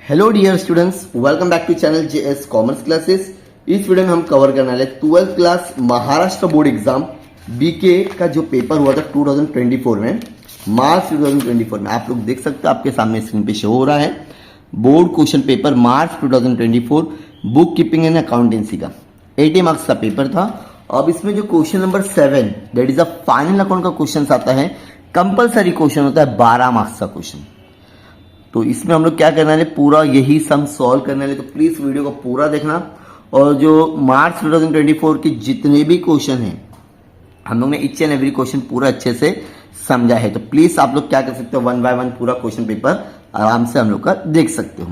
Hello dear students, welcome back to channel JS commerce classes. इस video में हम cover करने वाले 12th class Maharashtra board exam BK का जो पेपर हुआ था 2024 में, मार्च 2024 में। आप लोग देख सकते हो, आपके सामने स्क्रीन पे शो हो रहा है board question paper March 2024 book keeping and accountancy का 80 मार्क्स का पेपर था। अब इसमें जो question number 7 that is a final account का क्वेश्चन आता है, कंपलसरी क्वेश्चन होता है 12 मार्क्स का क्वेश्चन। तो इसमें हम लोग क्या करने वाले, पूरा यही सम सॉल्व करने वाले। तो प्लीज वीडियो को पूरा देखना। और जो मार्च 2024 के जितने भी क्वेश्चन हैं, हम लोग ने ईच एंड एवरी क्वेश्चन पूरा अच्छे से समझा है। तो प्लीज आप लोग क्या कर सकते हो, 1 बाय 1 पूरा क्वेश्चन पेपर आराम से हम लोग का देख सकते हो।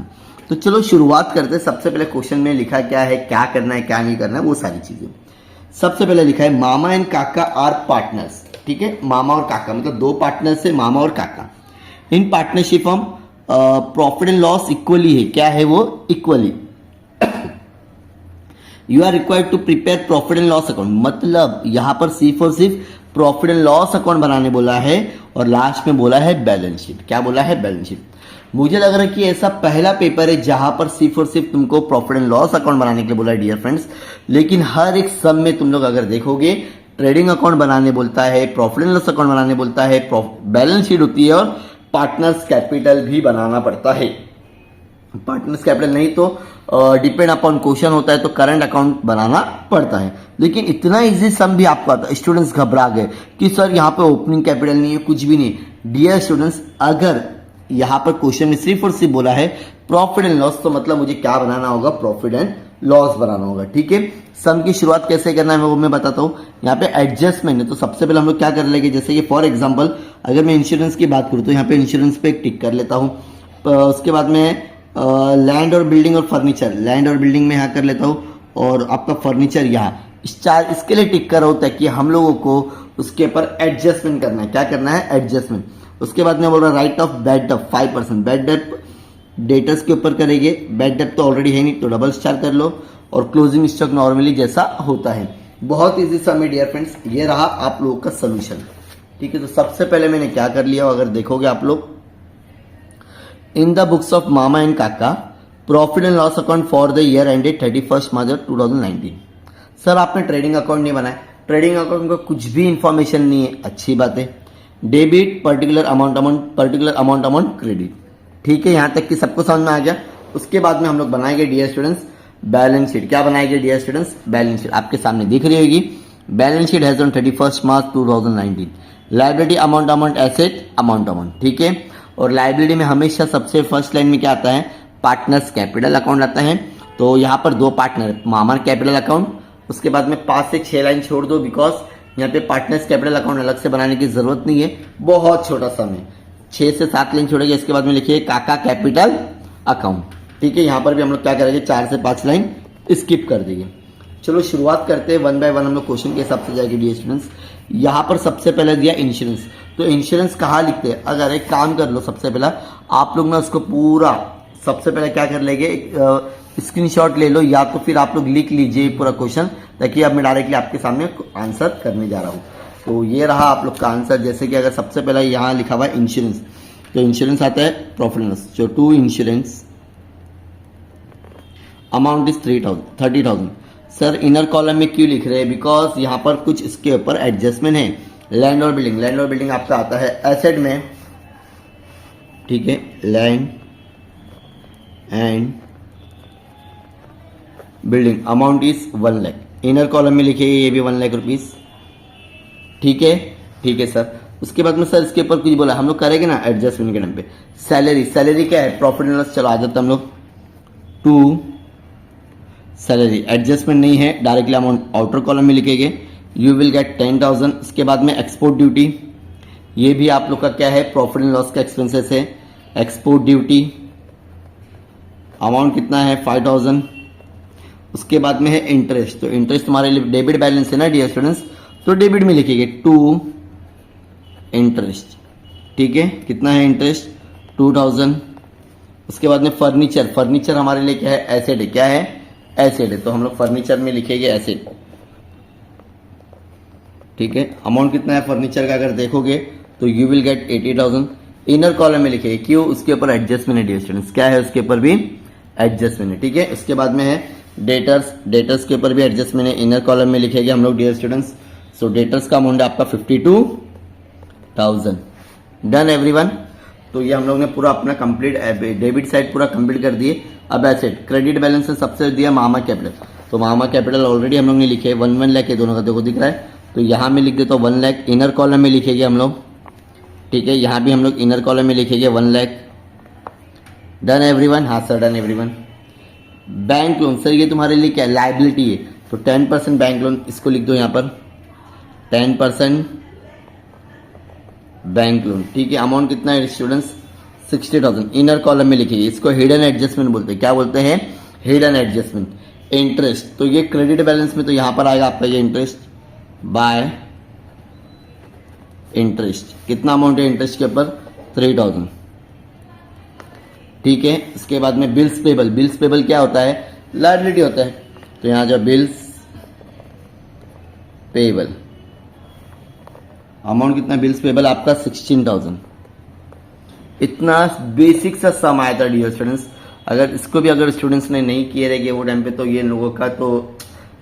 तो चलो शुरुआत करते हैं। सबसे पहले क्वेश्चन में लिखा क्या है, क्या करना है क्या नहीं करना है, वो सारी चीजें। सबसे पहले लिखा है मामा एंड काका आर पार्टनर्स। ठीक है, मामा और काका मतलब दो पार्टनर्स है, मामा और काका। इन पार्टनरशिप हम प्रॉफिट एंड लॉस इक्वली है, क्या है वो, equally. You are required to prepare profit and loss account, मतलब यहां पर सिर्फ और सिर्फ प्रॉफिट एंड लॉस अकाउंट बनाने बोला है और लास्ट में बोला है बैलेंस शीट। क्या बोला है, बैलेंस शीट। मुझे लग रहा है कि ऐसा पहला पेपर है जहां पर सिर्फ और सिर्फ तुमको प्रॉफिट एंड लॉस अकाउंट बनाने के लिए बोला है डियर फ्रेंड्स। लेकिन हर एक सब में तुम लोग अगर देखोगे, ट्रेडिंग अकाउंट बनाने बोलता है, प्रॉफिट एंड लॉस अकाउंट बनाने बोलता है, बैलेंस शीट होती है और पार्टनर्स कैपिटल भी बनाना पड़ता है। पार्टनर्स कैपिटल नहीं तो डिपेंड अपॉन क्वेश्चन होता है तो करंट अकाउंट बनाना पड़ता है। लेकिन इतना इजी सम भी आपको आता है। स्टूडेंट्स घबरा गए कि सर यहाँ पे ओपनिंग कैपिटल नहीं है, कुछ भी नहीं। डियर स्टूडेंट्स, अगर यहाँ पर क्वेश्चन में सिर्फ और सिर्फ बोला है प्रॉफिट एंड लॉस, तो मतलब मुझे क्या बनाना होगा, प्रॉफिट एंड लॉस बनाना होगा। ठीक है, सम की शुरुआत कैसे करना है वो मैं बताता हूँ। यहाँ पे एडजस्टमेंट है, तो सबसे पहले हम लोग क्या कर लेंगे, जैसे कि फॉर एग्जांपल अगर मैं इंश्योरेंस की बात करूँ तो यहाँ पे इंश्योरेंस पे एक टिक कर लेता हूँ। उसके बाद में लैंड और बिल्डिंग और फर्नीचर, लैंड और बिल्डिंग में यहाँ कर लेता हूँ और आपका फर्नीचर यहाँ इसके लिए टिक कर होता है कि हम लोगों को उसके ऊपर एडजस्टमेंट करना है। क्या करना है, एडजस्टमेंट। उसके बाद में बोल रहा right of bad debt 5%, bad debt debtors के ऊपर करेंगे। बैड डेट तो ऑलरेडी है नहीं तो डबल स्टार कर लो और क्लोजिंग स्टॉक नॉर्मली जैसा होता है। बहुत इजी सम है डियर फ्रेंड्स। ये रहा आप लोगों का सोल्यूशन। ठीक है, तो सबसे पहले मैंने क्या कर लिया, अगर देखोगे आप लोग, in the books of Mama and Kaka profit and loss account for the year ended 31 March 2019। Sir आपने ट्रेडिंग अकाउंट नहीं बनाया, ट्रेडिंग अकाउंट का कुछ भी इंफॉर्मेशन नहीं है, अच्छी बात है। Debit particular amount credit. ठीक है, यहां तक कि सबको समझ में आ गया। उसके बाद में हम लोग बनाएंगे डियर स्टूडेंट्स बैलेंस शीट। क्या बनाएंगे डियर स्टूडेंट्स, बैलेंस शीट। आपके सामने दिख रही होगी, balance sheet has on 31 March 2019। Liability amount asset amount. ठीक है, और लाइबिलिटी में हमेशा सबसे फर्स्ट लाइन में क्या आता है, पार्टनर्स कैपिटल अकाउंट आता है। तो यहाँ पर दो पार्टनर, मामा कैपिटल अकाउंट। उसके बाद में 5 से 6 लाइन छोड़ दो, बिकॉज यहाँ पे पार्टनर्स कैपिटल अकाउंट अलग से बनाने की जरूरत नहीं है, बहुत छोटा सम है। 6 से 7 लाइन छोड़ेंगे। इसके बाद में लिखिए काका कैपिटल अकाउंट। ठीक है, यहाँ पर भी हम लोग क्या करेंगे, 4 से 5 लाइन स्किप कर देंगे। चलो शुरुआत करते हैं, 1 बाय 1 हम लोग क्वेश्चन के हिसाब से जाएंगे डियर स्टूडेंट्स। यहाँ पर सबसे पहले दिया इंश्योरेंस, तो इंश्योरेंस कहाँ लिखते हैं, अगर एक काम कर लो, सबसे पहला आप लोग ना उसको पूरा सबसे पहले क्या कर लेंगे, स्क्रीनशॉट ले लो या तो फिर आप लोग लिख लीजिए पूरा क्वेश्चन, ताकि अब मैं डायरेक्टली आपके सामने आंसर करने जा रहा हूँ। तो ये रहा आप लोग का आंसर। जैसे कि अगर सबसे पहले यहाँ लिखा हुआ है इंश्योरेंस, तो इंश्योरेंस आता है प्रॉफिट एंड लॉस। जो to insurance amount is 30,000। Sir inner column में क्यों लिख रहे हैं, बिकॉज यहाँ पर कुछ इसके ऊपर एडजस्टमेंट है। लैंड और बिल्डिंग, लैंड और बिल्डिंग आपका आता है एसेट में। ठीक है, land and building amount is 1 lakh. Inner column में लिखिए ये भी 1 लाख रुपीज। ठीक है, ठीक है सर। उसके बाद में सर इसके ऊपर कुछ बोला, हम लोग करेंगे ना एडजस्टमेंट के टाइम पे। सैलरी, सैलरी क्या है, प्रॉफिट एंड लॉस। चलो आ जाते हम लोग टू सैलरी, एडजस्टमेंट नहीं है, डायरेक्टली अमाउंट आउटर कॉलम में लिखेंगे। You will gate 10,000। उसके बाद में एक्सपोर्ट ड्यूटी, ये भी आप लोग का क्या है, प्रॉफिट एंड लॉस का एक्सपेंसेस है। एक्सपोर्ट ड्यूटी अमाउंट कितना है, 5,000। उसके बाद में है इंटरेस्ट, तो इंटरेस्ट तुम्हारे लिए डेबिट बैलेंस है ना डियर स्टूडेंट्स, तो डेबिट में लिखेंगे टू इंटरेस्ट। ठीक है, कितना है इंटरेस्ट, 2,000। उसके बाद में फर्नीचर, फर्नीचर हमारे लिए क्या है, एसेट है। क्या है, एसेट है, तो हम लोग फर्नीचर में लिखेंगे एसेट। ठीक है, अमाउंट कितना है फर्नीचर का अगर देखोगे तो you will gate 80,000। Inner column में लिखेंगे क्यों, उसके ऊपर एडजस्टमेंट है डियर स्टूडेंट्स, क्या है उसके ऊपर भी एडजस्टमेंट है, ठीक है। उसके बाद में है डेटर्स, डेटर्स के ऊपर भी एडजस्टमेंट है, इनर कॉलम में लिखेंगे हम लोग डियर स्टूडेंट्स। सो डेटर्स का अमाउंट है आपका 52,000। Done everyone. तो ये हम लोग ने पूरा अपना कंप्लीट डेबिट साइड पूरा कंप्लीट कर दिए। अब एसेट क्रेडिट बैलेंस से सबसे दिया मामा कैपिटल, तो मामा कैपिटल ऑलरेडी हम लोग ने लिखे 1 लाख, दोनों का देखो दिख रहा है, तो यहाँ में लिख देता हूँ 1 लाख। इनर कॉलम में लिखेंगे हम लोग, ठीक है, यहाँ भी हम लोग इनर कॉलम में लिखेंगे 1 लाख। डन एवरीवन, हाँ sir done everyone. Bank loan sir ये तुम्हारे लिए क्या लाइबिलिटी है, तो 10% बैंक लोन, इसको लिख दो यहाँ पर 10% बैंक लोन, ठीक है। अमाउंट कितना है स्टूडेंट्स 60,000। इनर कॉलम में लिखिए, इसको हिडन एडजस्टमेंट बोलते हैं, क्या बोलते हैं हिडन एडजस्टमेंट। इंटरेस्ट तो ये क्रेडिट बैलेंस में, तो यहां पर आएगा आपका ये इंटरेस्ट बाय इंटरेस्ट, कितना अमाउंट है इंटरेस्ट के ऊपर 3,000, ठीक है। इसके बाद में बिल्स पेबल, बिल्स पेबल क्या होता है लायबिलिटी होता है, तो यहां जो बिल्स पेबल अमाउंट कितना बिल्स पेबल आपका 16,000। इतना बेसिक सा सम आया था डियर स्टूडेंट्स, अगर इसको भी अगर स्टूडेंट्स ने नहीं किए रहेंगे वो टाइम पे, तो ये लोगों का तो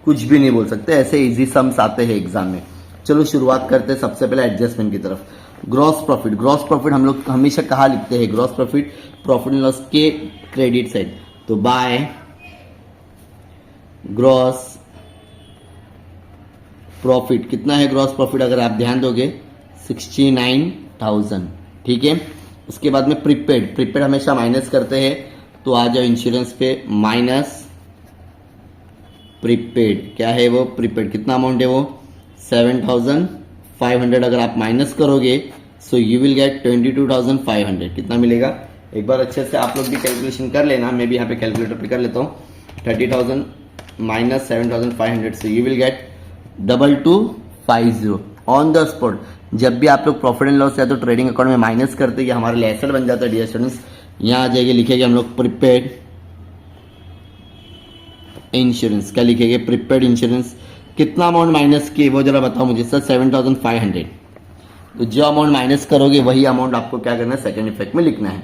कुछ भी नहीं बोल सकते, ऐसे इजी सम्स आते हैं एग्जाम में। चलो शुरुआत करते हैं सबसे पहले एडजस्टमेंट की तरफ। ग्रॉस प्रॉफिट, ग्रॉस प्रॉफिट हम लोग हमेशा कहाँ लिखते हैं, gross profit profit and loss के क्रेडिट साइड, तो बाय ग्रॉस प्रॉफिट, कितना है ग्रॉस प्रॉफिट अगर आप ध्यान दोगे 69,000, ठीक है। उसके बाद में प्रीपेड, प्रीपेड हमेशा माइनस करते हैं, तो आ जाओ इंश्योरेंस पे माइनस प्रीपेड, क्या है वो प्रीपेड, कितना अमाउंट है वो 7,500। अगर आप माइनस करोगे सो यू विल गेट 22,500, कितना मिलेगा एक बार अच्छे से आप लोग भी कैलकुलेशन कर लेना, मैं भी यहाँ पे कैलकुलेटर पे कर लेता हूँ। 30,000 minus 7,500, so you will gate 2250 on the spot. जब भी आप लोग प्रॉफिट एंड लॉस या तो ट्रेडिंग अकाउंट में माइनस करते हैं, हमारे लिए एसेट बन जाता है डियर स्टूडेंट्स। यहाँ आ जाएंगे लिखेंगे हम लोग प्रीपेड इंश्योरेंस, क्या लिखेंगे प्रीपेड इंश्योरेंस, कितना अमाउंट माइनस किए वो जरा बताओ मुझे सर 7,500। तो जो अमाउंट माइनस करोगे वही अमाउंट आपको क्या करना है सेकंड इफेक्ट में लिखना है,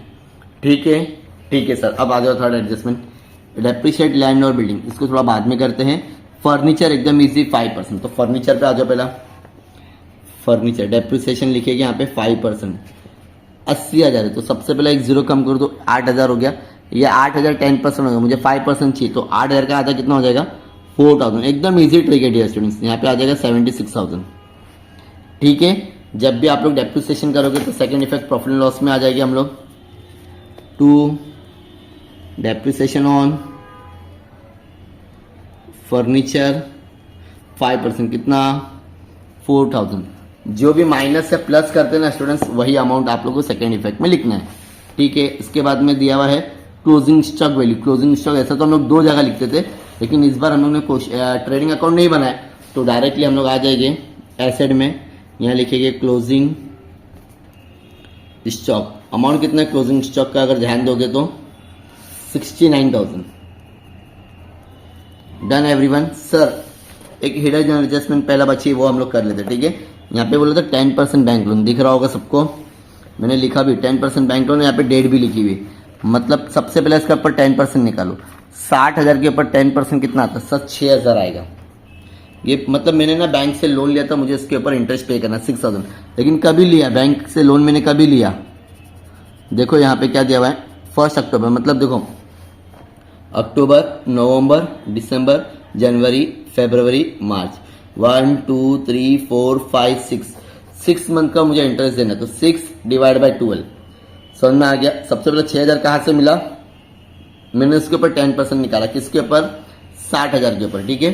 ठीक है, ठीक है सर। अब आ जाओ थर्ड एडजस्टमेंट, डेप्रिशिएट लैंड और बिल्डिंग, इसको थोड़ा बाद में करते हैं। फर्नीचर एकदम इजी 5%, तो फर्नीचर पे आ जाओ पहला, फर्नीचर डेप्रिसिएशन लिखेगी यहाँ पे 5%, 80,000 है, तो सबसे पहले एक जीरो कम कर दो 8,000 हो गया, ये 8,000 10% होगा, मुझे 5% चाहिए, तो 8,000 का आधा कितना हो जाएगा 4,000। एकदम इजी ट्रिक है डियर स्टूडेंट्स, यहाँ पे आ जाएगा 76,000, ठीक है। जब भी आप लोग डेप्रिसिएशन करोगे तो second effect profit and loss में आ जाएगी हम लोग टू डेप्रिसिएशन ऑन फर्नीचर 5%, कितना 4,000। जो भी माइनस से प्लस करते हैं ना स्टूडेंट्स, वही अमाउंट आप लोगों को सेकेंड इफेक्ट में लिखना है, ठीक है। इसके बाद में दिया हुआ है closing stock value, closing stock ऐसा तो हम लोग 2 जगह लिखते थे, लेकिन इस बार हम लोग ने ट्रेडिंग अकाउंट नहीं बनाया, तो डायरेक्टली हम लोग आ जाएंगे एसेट में, यहाँ लिखेंगे क्लोजिंग स्टॉक। अमाउंट कितना है क्लोजिंग स्टॉक का अगर ध्यान दोगे तो 69,000। Done everyone. सर एक हिडन एडजस्टमेंट पहला बची वो हम लोग कर लेते, ठीक है। यहाँ पे बोला था 10% बैंक लोन, दिख रहा होगा सबको, मैंने लिखा भी 10% बैंक लोन, यहाँ पे डेट भी लिखी हुई, मतलब सबसे पहले इसके ऊपर 10% निकालो। 60,000 के ऊपर 10% कितना आता है सर 6,000 आएगा। ये मतलब मैंने ना बैंक से लोन लिया था, मुझे इसके ऊपर इंटरेस्ट पे करना 6,000, लेकिन कभी लिया बैंक से लोन मैंने कभी लिया, देखो यहाँ पे क्या दिया हुआ है 1 अक्टूबर, मतलब देखो अक्टूबर नवंबर दिसंबर जनवरी फरवरी मार्च 1 2 3 4 5 6 मंथ का मुझे इंटरेस्ट देना, तो 6 डिवाइड बाई 12 समझ में आ गया। सबसे पहले 6,000 कहाँ से मिला, मैंने उसके ऊपर 10% निकाला, किसके ऊपर 60,000 के ऊपर, ठीक है।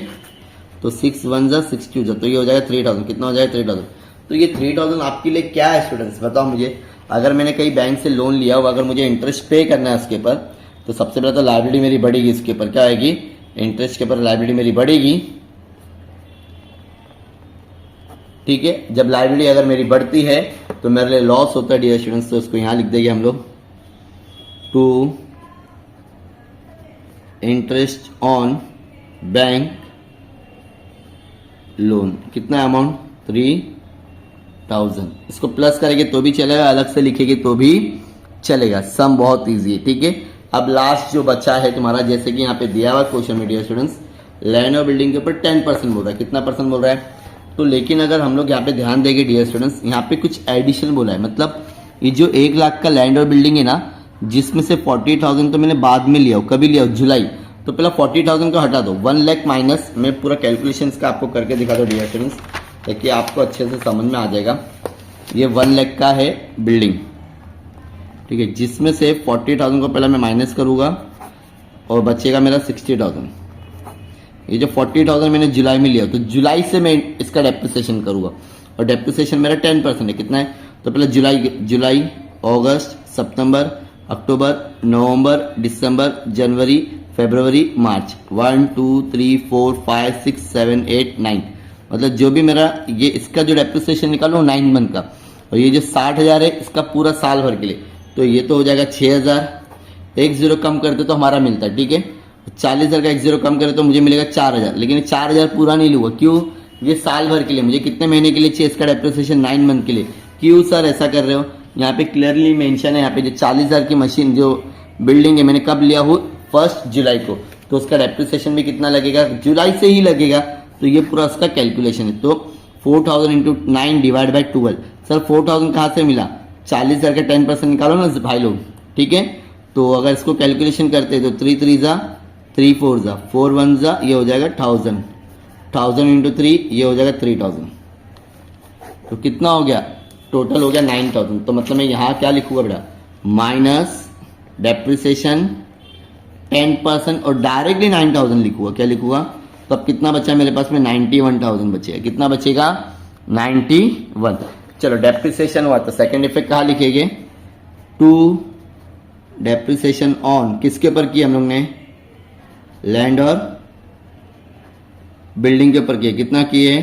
तो 6 1 जा 6 2 जा, तो ये हो जाएगा 3,000, कितना हो जाएगा 3,000। तो ये 3,000 आपके लिए क्या है स्टूडेंट्स बताओ मुझे। अगर मैंने कहीं बैंक से लोन लिया हुआ, अगर मुझे इंटरेस्ट पे करना है उसके ऊपर, तो सबसे पहले तो लाइबिलिटी मेरी बढ़ेगी, इसके ऊपर क्या आएगी इंटरेस्ट के ऊपर लाइबिलिटी मेरी बढ़ेगी, ठीक है। जब लाइबिलिटी अगर मेरी बढ़ती है तो मेरे लिए लॉस होता है डियर स्टूडेंट्स, तो उसको यहां लिख देंगे हम लोग to interest on bank loan, कितना अमाउंट 1000। इसको प्लस करेंगे तो भी चलेगा, अलग से लिखेंगे तो भी चलेगा। सम बहुत इजी है, ठीक है। अब लास्ट जो बचा है तुम्हारा, जैसे कि यहाँ पे दिया हुआ क्वेश्चन में डियर स्टूडेंट्स, लैंड और बिल्डिंग के ऊपर 10% बोल रहा है। कितना परसेंट बोल रहा है? तो लेकिन अगर हम लोग यहाँ पे ध्यान देंगे डियर स्टूडेंट्स, यहाँ पे कुछ एडिशन बोला है। मतलब ये जो 1 लाख का लैंड और बिल्डिंग है ना, जिसमें से 40,000 तो मैंने बाद में लिया, कभी लिया? जुलाई। तो पहला 40,000 को हटा दो, 1 लाख माइनस, मैं पूरा कैलकुलेशन का आपको करके दिखा दो डियर स्टूडेंट्स, ताकि आपको अच्छे से समझ में आ जाएगा। ये 1 लाख का है बिल्डिंग, ठीक है, जिसमें से 40,000 को पहले मैं माइनस करूंगा और बचेगा मेरा 60,000। ये जो 40,000 मैंने जुलाई में लिया, तो जुलाई से मैं इसका डेप्रिसिएशन करूंगा, और डेप्रिसिएशन मेरा 10% है। कितना है? तो पहले जुलाई, अगस्त, सितंबर, अक्टूबर, नवंबर, दिसंबर, जनवरी, फरवरी, मार्च, 1 2 3 4 5 6 7 8 9, मतलब जो भी मेरा ये इसका जो डेप्रिसिएशन निकालो 9 मंथ का, और ये जो 60,000 है इसका पूरा साल भर के लिए, तो ये तो हो जाएगा 6,000। एक जीरो कम करते तो हमारा मिलता है, ठीक है। 40,000 का एक जीरो कम करे तो मुझे मिलेगा 4,000, लेकिन 4,000 पूरा नहीं लूंगा। क्यों? ये साल भर के लिए, मुझे कितने महीने के लिए चाहिए इसका डेप्रिसिएशन? 9 मंथ के लिए। क्यों सर ऐसा कर रहे हो? यहाँ पे क्लियरली मेंशन है, यहाँ पे जो 40,000 की मशीन जो बिल्डिंग है मैंने कब लिया हूँ? 1 जुलाई को, तो उसका डेप्रिसिएशन भी कितना लगेगा? जुलाई से ही लगेगा। तो ये पूरा उसका कैलकुलेशन है। तो 4,000 इंटू 9 डिवाइड बाई 12। सर 4,000 कहाँ से मिला? 40,000 का 10% निकालो ना भाई लोग, ठीक है। तो अगर इसको कैलकुलेशन करते हैं तो 3 3 जा 3 4 जा 4 1 जा, ये हो जाएगा 1000। 1000 इंटू 3 ये हो जाएगा 3000। तो कितना हो गया? टोटल हो गया 9,000। तो मतलब मैं यहाँ क्या लिखूंगा बेटा? माइनस डेप्रिसिएशन 10% और डायरेक्टली 9,000 लिखूंगा। क्या लिखूंगा? तो अब कितना बचा मेरे पास में? 91,000 बचेगा। कितना बचेगा? 91। चलो डेप्रिसिएशन हुआ, तो सेकंड इफेक्ट कहाँ लिखेंगे? टू डेप्रिसिएशन ऑन, किसके ऊपर किया हम लोग ने? लैंड और बिल्डिंग के ऊपर किए। कितना किए?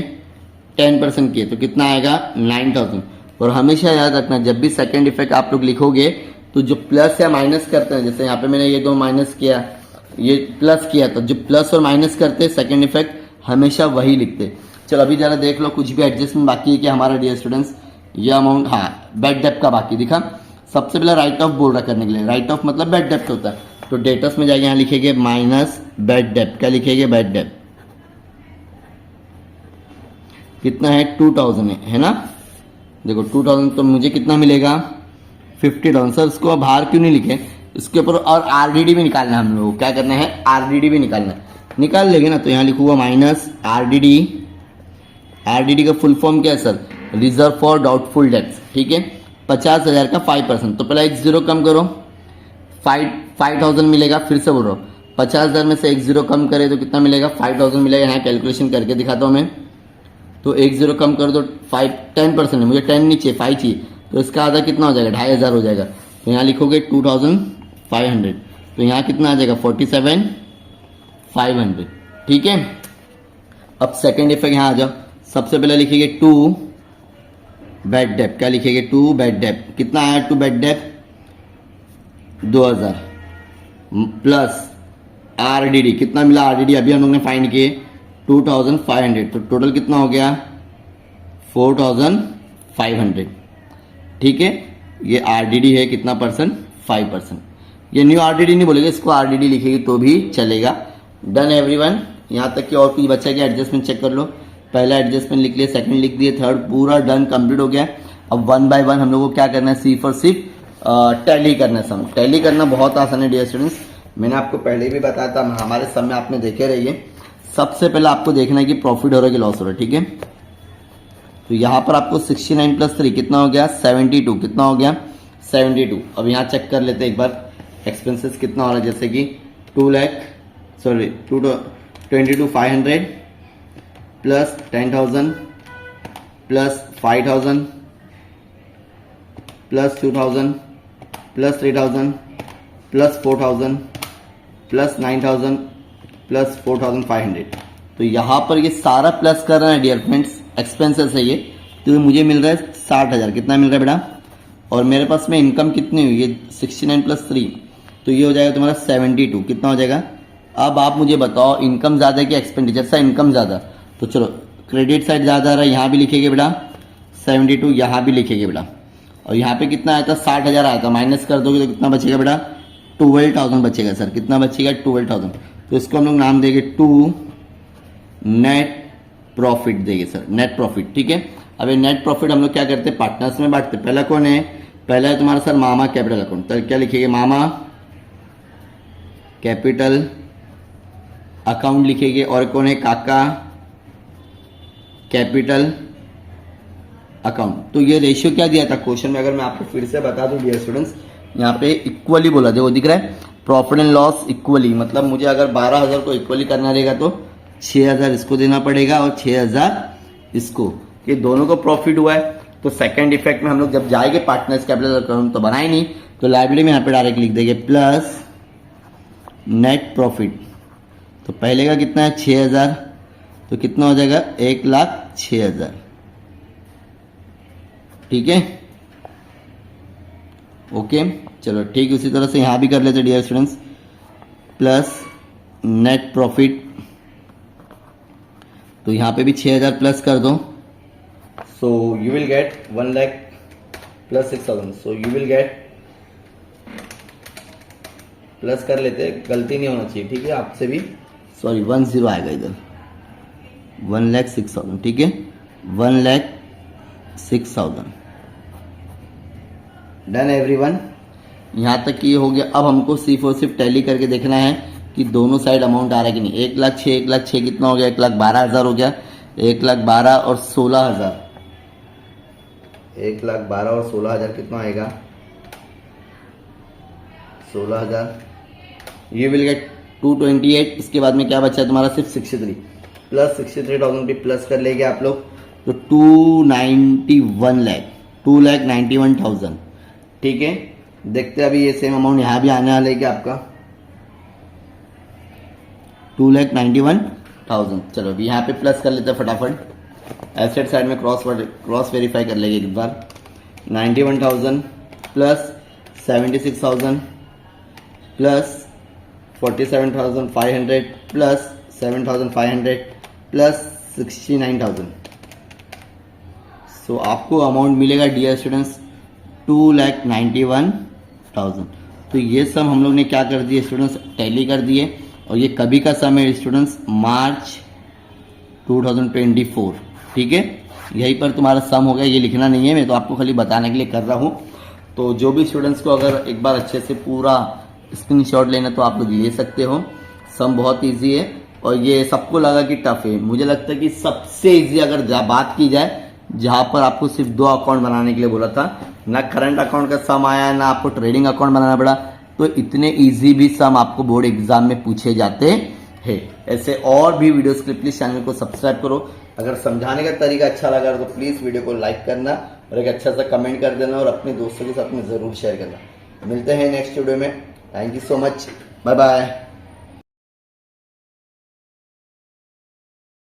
10% किए, तो कितना आएगा? 9,000। और हमेशा याद रखना, जब भी सेकंड इफेक्ट आप लोग लिखोगे तो जो प्लस या माइनस करते हैं, जैसे यहाँ पे मैंने ये 2 माइनस किया, ये प्लस किया, तो जो प्लस और माइनस करते हैं सेकंड इफेक्ट हमेशा वही लिखते। चलो अभी जरा देख लो कुछ भी एडजस्टमेंट बाकी है क्या हमारा डियर स्टूडेंट्स? ये अमाउंट, हाँ, बेड डेप्थ का बाकी दिखा। सबसे पहले राइट ऑफ बोल रहा करने के लिए, राइट ऑफ मतलब बेड डेप्थ होता है। तो डेटस में जाके यहाँ लिखेंगे माइनस बेड डेप्थ। क्या लिखेंगे? बेड डेप्थ कितना है? 2,000 है ना। देखो 2,000, तो मुझे कितना मिलेगा? 50,000। सर इसको बाहर क्यों नहीं लिखे? इसके ऊपर और आरडीडी भी निकालना है हम लोग। क्या करना है? आरडीडी भी निकालना है। निकाल लेंगे ना, तो यहाँ लिखूंगा माइनस आरडीडी। आरडीडी का फुल फॉर्म क्या है sir? Reserve for doubtful debts, ठीक है। 50,000 का 5%, तो पहले एक जीरो कम करो, 5,000 मिलेगा। फिर से बोल रहा हूँ, 50,000 में से एक जीरो कम करे तो कितना मिलेगा? 5,000 मिलेगा। यहाँ कैलकुलेशन करके दिखाता हूँ मैं। तो एक जीरो कम कर दो, 10% है, मुझे 10 नहीं चाहिए, 5 चाहिए, तो इसका आधा कितना हो जाएगा? 2,500 हो जाएगा। तो यहाँ लिखोगे 2,500, तो यहाँ कितना आ जाएगा? 47,500, ठीक है। अब सेकंड इफेक्ट यहाँ आ जाओ। सबसे पहले लिखेंगे 2 बेड डेप्थ। क्या लिखेंगे? 2 बेड डेप्थ। कितना आया 2 बेड डेप्थ? 2,000 plus RDD. कितना मिला आरडीडी? अभी हम लोग ने फाइंड किए 2,500, तो टोटल कितना हो गया? 4,500, ठीक है। ये आरडीडी है, कितना परसेंट? 5%। ये न्यू आरडीडी नहीं बोलेगा, इसको आरडीडी लिखेगी तो भी चलेगा। Done everyone. यहाँ तक कि और कुछ बचा है? एडजस्टमेंट चेक कर लो। पहला एडजस्टमेंट लिख लिया, सेकंड लिख दिए, थर्ड पूरा डन कंप्लीट हो गया। अब 1 बाय 1 हम लोग को क्या करना है? सिर्फ और सिर्फ टैली करना है। सम टैली करना बहुत आसान है डियर स्टूडेंट्स। मैंने आपको पहले भी बताया था, हमारे सम में आपने देखे रहिए। सबसे पहले आपको देखना है कि प्रॉफिट हो रहा है कि लॉस हो रहा है, ठीक है। तो यहाँ पर आपको 69 + 3 कितना हो गया? 72। कितना हो गया? 72। अब यहाँ चेक कर लेते हैं एक बार एक्सपेंसेस कितना हो रहा है। जैसे कि 22,500 plus 10,000 plus 5,000 plus 2,000 plus 3,000 plus 4,000 plus 9,000 plus 4,500। तो यहाँ पर ये सारा प्लस कर रहा है डियर फ्रेंड्स, एक्सपेंसेस है ये। तो ये मुझे मिल रहा है 60,000। कितना मिल रहा है बेटा? और मेरे पास में इनकम कितनी हुई? ये 69 + 3, तो ये हो जाएगा तुम्हारा 72। कितना हो जाएगा? अब आप मुझे बताओ इनकम ज़्यादा है कि एक्सपेंडिचर? सा इनकम ज़्यादा, तो चलो क्रेडिट साइड ज़्यादा आ रहा है, यहाँ भी लिखेंगे बेटा 72 यहाँ भी लिखेंगे बेटा। और यहाँ पे कितना आया था 60,000 आया था, माइनस कर दोगे तो कितना बचेगा बेटा 12,000 बचेगा सर। कितना बचेगा 12,000। तो इसको हम लोग नाम देंगे टू नेट प्रॉफिट देंगे सर, नेट प्रॉफिट। ठीक है, अब ये नेट प्रॉफिट हम लोग क्या करते हैं पार्टनर्स में बांटते। पहला कौन है, पहला है तुम्हारा सर मामा कैपिटल अकाउंट। तो क्या लिखेंगे मामा कैपिटल अकाउंट लिखेंगे। और कौन है काका कैपिटल अकाउंट। तो ये रेशियो क्या दिया था क्वेश्चन में, अगर मैं आपको फिर से बता दूं डियर स्टूडेंट्स, यहाँ पे इक्वली बोला देखो दिख रहा है प्रॉफिट एंड लॉस इक्वली। मतलब मुझे अगर 12,000 को इक्वली करना रहेगा तो 6,000 इसको देना पड़ेगा और 6,000 इसको। ये दोनों को प्रॉफिट हुआ है। तो सेकंड इफेक्ट में हम लोग जब जाएंगे पार्टनर्स कैपिटल अकाउंट तो बनाए नहीं, तो लाइब्रेरी में यहाँ पे डायरेक्ट लिख देंगे प्लस नेट प्रॉफिट। तो पहले का कितना है 6,000, तो कितना हो जाएगा 1,06,000। ठीक है, ओके चलो ठीक। उसी तरह से यहां भी कर लेते dear students, plus net profit. तो यहां पे भी 6,000 प्लस कर दो। So you will get 1 lakh plus 6,000। So you will get, plus कर लेते, गलती नहीं होना चाहिए। ठीक है, आपसे भी सॉरी 10 आएगा इधर, 1,06,000। ठीक है, 1,06,000 डन एवरीवन। यहाँ तक ये हो गया। अब हमको सिर्फ और सिर्फ टैली करके देखना है कि दोनों साइड अमाउंट आ रहा है कि नहीं। 1,06,000 कितना हो गया 1,12,000 हो गया। 1,12,000 और 16,000, 1,12,000 और 16,000 कितना आएगा 16,000। ये विल गेट 228। इसके बाद में क्या बचा है तुम्हारा सिर्फ 63 प्लस 63,000 भी प्लस कर लेंगे आप लोग, तो 291 लाख 2,91,000। ठीक है, देखते हैं अभी ये सेम अमाउंट यहाँ भी आने वाला है क्या आपका 2,91,000। चलो अभी यहाँ पे प्लस कर लेते हैं फटाफट। एसेट साइड में क्रॉस वेरीफाई कर लेंगे एक बार। 91,000 प्लस 76,000 प्लस 47,500 प्लस 7,500 प्लस 69,000। सो आपको अमाउंट मिलेगा डियर स्टूडेंट्स 2,91,000। तो ये सम हम लोग ने क्या कर दिए स्टूडेंट्स टैली कर दिए। और ये कभी का सम है स्टूडेंट्स मार्च 2024। ठीक है, यहीं पर तुम्हारा सम हो गया। ये लिखना नहीं है, मैं तो आपको खाली बताने के लिए कर रहा हूँ। तो जो भी स्टूडेंट्स को अगर एक बार अच्छे से पूरा स्क्रीनशॉट लेना तो आप लोग ले सकते हो। सम बहुत इजी है और ये सबको लगा कि टफ है। मुझे लगता है कि सबसे इजी अगर बात की जाए जहां पर आपको सिर्फ 2 अकाउंट बनाने के लिए बोला था, ना करंट अकाउंट का सम आया ना आपको ट्रेडिंग अकाउंट बनाना पड़ा, तो इतने इजी भी सम आपको बोर्ड एग्जाम में पूछे जाते हैं। ऐसे और भी वीडियोस के लिए प्लीज चैनल को सब्सक्राइब करो। अगर समझाने का तरीका अच्छा लगा तो प्लीज वीडियो को लाइक करना और एक अच्छा सा कमेंट कर देना और अपने दोस्तों के साथ में जरूर शेयर करना। मिलते हैं नेक्स्ट वीडियो में। Thank you so much, bye bye.